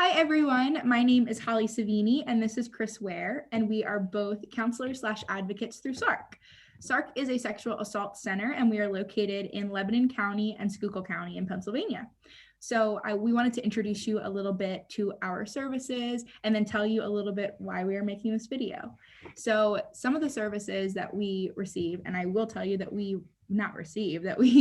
Hi, everyone. My name is Holly Savini, and this is Chris Ware, and we are both counselors/advocates through SARCC. SARCC is a sexual assault center, and we are located in Lebanon County and Schuylkill County in Pennsylvania. So we wanted to introduce you a little bit to our services and then tell you a little bit why we are making this video. So some of the services that we receive, and I will tell you that we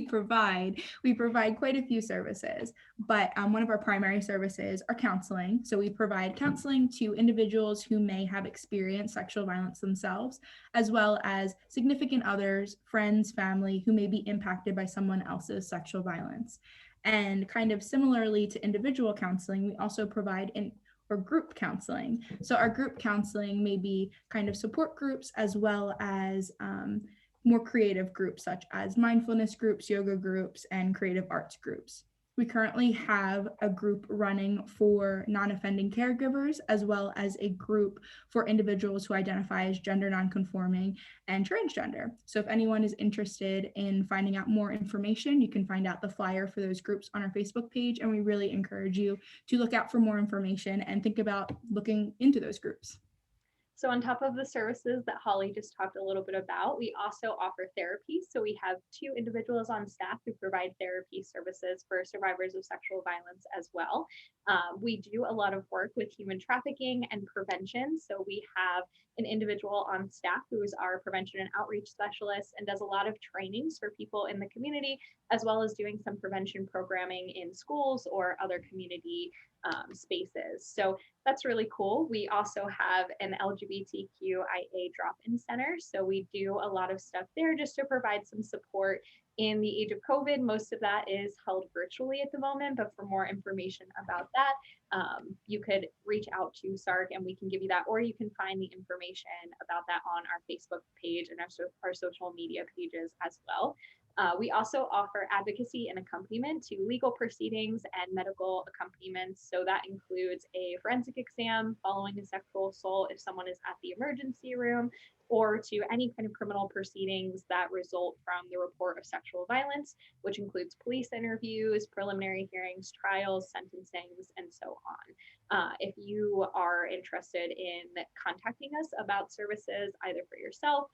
provide quite a few services, but one of our primary services are counseling. So we provide counseling to individuals who may have experienced sexual violence themselves, as well as significant others, friends, family who may be impacted by someone else's sexual violence. And kind of similarly to individual counseling, we also provide group counseling. So our group counseling may be kind of support groups, as well as more creative groups such as mindfulness groups, yoga groups, and creative arts groups. We currently have a group running for non-offending caregivers, as well as a group for individuals who identify as gender nonconforming and transgender. So if anyone is interested in finding out more information, you can find out the flyer for those groups on our Facebook page, and we really encourage you to look out for more information and think about looking into those groups. So on top of the services that Holly just talked a little bit about, we also offer therapy. So we have 2 individuals on staff who provide therapy services for survivors of sexual violence as well. We do a lot of work with human trafficking and prevention. So we have an individual on staff who is our prevention and outreach specialist and does a lot of trainings for people in the community, as well as doing some prevention programming in schools or other community spaces. So that's really cool. We also have an LGBTQIA drop-in center. So we do a lot of stuff there just to provide some support in the age of COVID. Most of that is held virtually at the moment, but for more information about that, you could reach out to SARCC and we can give you that, or you can find the information about that on our Facebook page and our social media pages as well. We also offer advocacy and accompaniment to legal proceedings and medical accompaniments. So that includes a forensic exam following a sexual assault if someone is at the emergency room, or to any kind of criminal proceedings that result from the report of sexual violence, which includes police interviews, preliminary hearings, trials, sentencings, and so on. If you are interested in contacting us about services, either for yourself,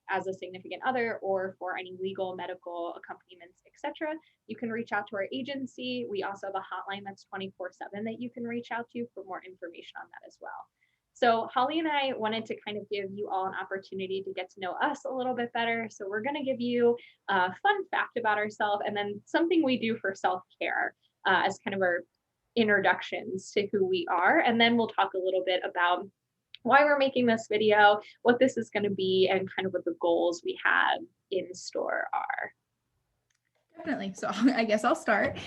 as a significant other, or for any legal, medical accompaniments, etc., you can reach out to our agency. We also have a hotline that's 24/7 that you can reach out to for more information on that as well. So Holly and I wanted to kind of give you all an opportunity to get to know us a little bit better. So we're going to give you a fun fact about ourselves, and then something we do for self-care as kind of our introductions to who we are. And then we'll talk a little bit about why we're making this video, what this is going to be, and kind of what the goals we have in store are. Definitely. So I guess I'll start.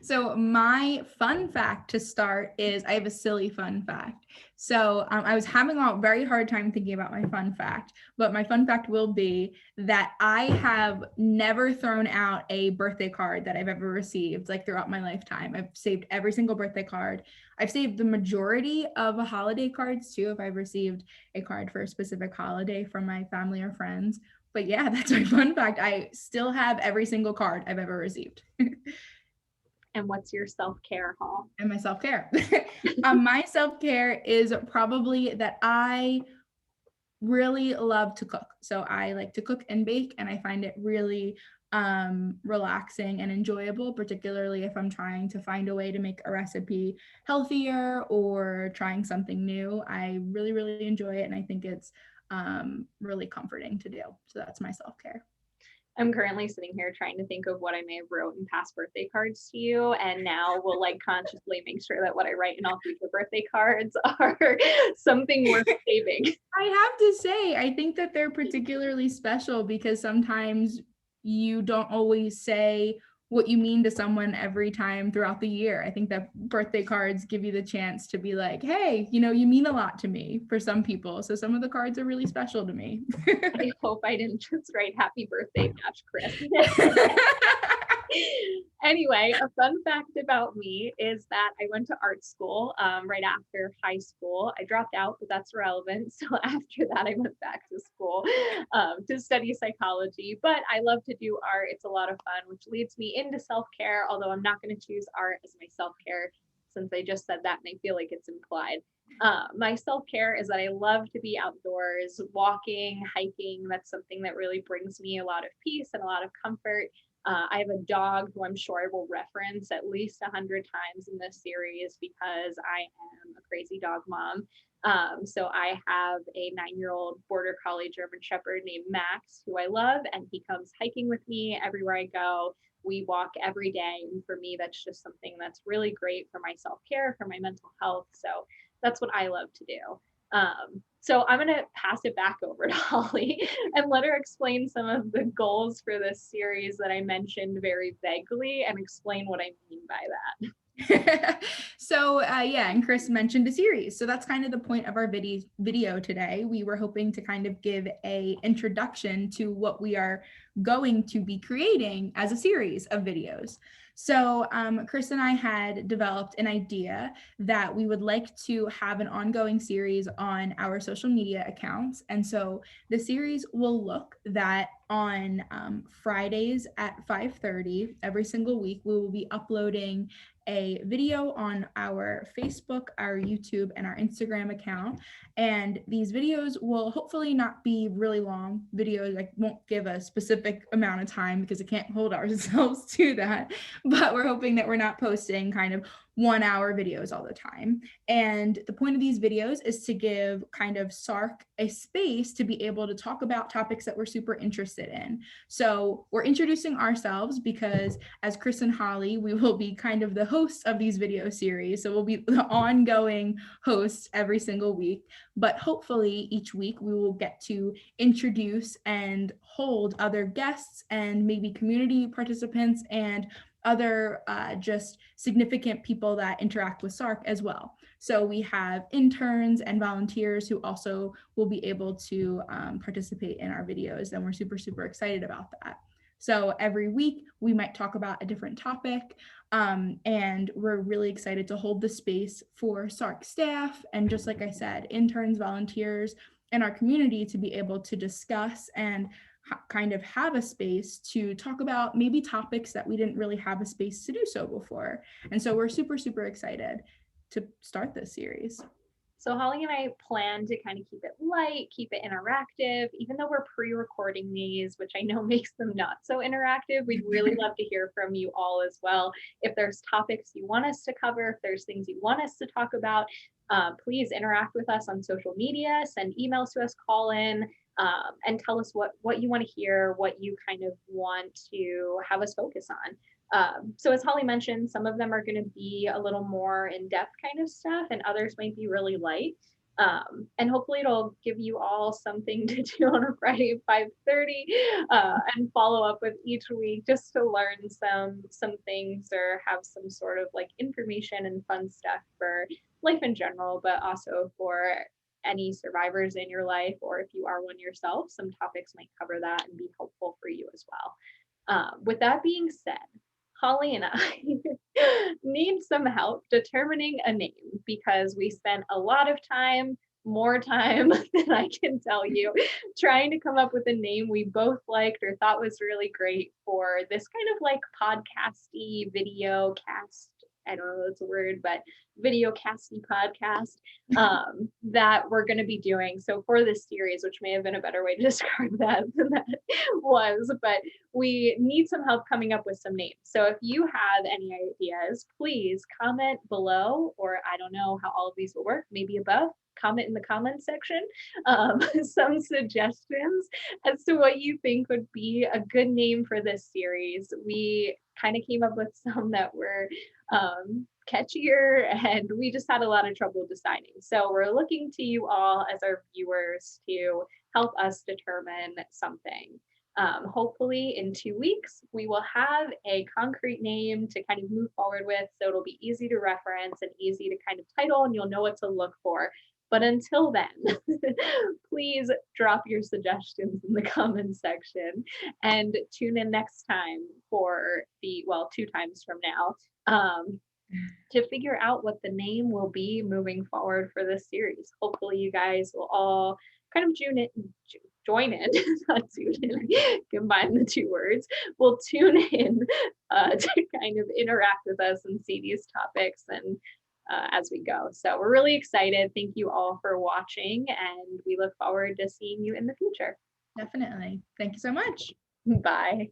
So my fun fact to start is I have a silly fun fact. So I was having a very hard time thinking about my fun fact, but my fun fact will be that I have never thrown out a birthday card that I've ever received, like throughout my lifetime. I've saved every single birthday card. I've saved the majority of holiday cards too, if I've received a card for a specific holiday from my family or friends. But yeah, that's my fun fact. I still have every single card I've ever received. And what's your self-care, Hall? And my self-care. My self-care is probably that I really love to cook. So I like to cook and bake, and I find it really relaxing and enjoyable, particularly if I'm trying to find a way to make a recipe healthier or trying something new. I really, really enjoy it, and I think it's really comforting to do. So that's my self-care. I'm currently sitting here trying to think of what I may have wrote in past birthday cards to you, and now we'll like consciously make sure that what I write in all future birthday cards are something worth saving. I have to say, I think that they're particularly special because sometimes you don't always say what you mean to someone every time throughout the year. I think that birthday cards give you the chance to be like, hey, you mean a lot to me for some people. So some of the cards are really special to me. I hope I didn't just write happy birthday, Match Chris. Anyway, a fun fact about me is that I went to art school right after high school. I dropped out, but that's relevant. So after that, I went back to school to study psychology. But I love to do art. It's a lot of fun, which leads me into self-care, although I'm not going to choose art as my self-care since I just said that and I feel like it's implied. My self-care is that I love to be outdoors, walking, hiking. That's something that really brings me a lot of peace and a lot of comfort. I have a dog who I'm sure I will reference at least 100 times in this series because I am a crazy dog mom. So I have a 9-year-old border collie German shepherd named Max, who I love, and he comes hiking with me everywhere I go. We walk every day. And for me, that's just something that's really great for my self-care, for my mental health. So that's what I love to do. So I'm going to pass it back over to Holly and let her explain some of the goals for this series that I mentioned very vaguely and explain what I mean by that. So yeah, and Chris mentioned a series. So that's kind of the point of our video today. We were hoping to kind of give a introduction to what we are going to be creating as a series of videos. So Chris and I had developed an idea that we would like to have an ongoing series on our social media accounts. And so the series will look that on Fridays at 5:30 every single week, we will be uploading a video on our Facebook, our YouTube, and our Instagram account. And these videos will hopefully not be really long videos. I won't give a specific amount of time because I can't hold ourselves to that. But we're hoping that we're not posting kind of 1-hour videos all the time. And the point of these videos is to give kind of SARCC a space to be able to talk about topics that we're super interested in. So we're introducing ourselves because as Chris and Holly, we will be kind of the hosts of these video series. So we'll be the ongoing hosts every single week, but hopefully each week we will get to introduce and hold other guests and maybe community participants and other just significant people that interact with SARCC as well. So we have interns and volunteers who also will be able to participate in our videos, and we're super, super excited about that. So every week we might talk about a different topic, and we're really excited to hold the space for SARCC staff and, just like I said, interns, volunteers, and our community to be able to discuss and kind of have a space to talk about maybe topics that we didn't really have a space to do so before. And so we're super, super excited to start this series. So Holly and I plan to kind of keep it light, keep it interactive, even though we're pre-recording these, which I know makes them not so interactive. We'd really love to hear from you all as well. If there's topics you want us to cover, if there's things you want us to talk about, please interact with us on social media, send emails to us, call in, and tell us what you want to hear, what you kind of want to have us focus on. So as Holly mentioned, some of them are going to be a little more in-depth kind of stuff, and others might be really light. And hopefully it'll give you all something to do on a Friday at 5:30 and follow up with each week just to learn some things or have some sort of like information and fun stuff for life in general, but also for any survivors in your life, or if you are one yourself, some topics might cover that and be helpful for you as well. With that being said, Holly and I need some help determining a name because we spent a lot of time, more time than I can tell you, trying to come up with a name we both liked or thought was really great for this kind of like podcasty video cast. I don't know if it's a word, but video casty podcast that we're going to be doing. So for this series, which may have been a better way to describe that than that was, but we need some help coming up with some names. So if you have any ideas, please comment below, or I don't know how all of these will work, maybe above. Comment in the comments section, some suggestions as to what you think would be a good name for this series. We kind of came up with some that were catchier, and we just had a lot of trouble deciding. So we're looking to you all as our viewers to help us determine something. Hopefully in 2 weeks, we will have a concrete name to kind of move forward with, so it'll be easy to reference and easy to kind of title, and you'll know what to look for. But until then, please drop your suggestions in the comments section and tune in next time for 2 times from now, to figure out what the name will be moving forward for this series. Hopefully you guys will all kind of join in, not tune in, combine the 2 words. We'll tune in to kind of interact with us and see these topics and as we go. So we're really excited. Thank you all for watching, and we look forward to seeing you in the future. Definitely. Thank you so much. Bye.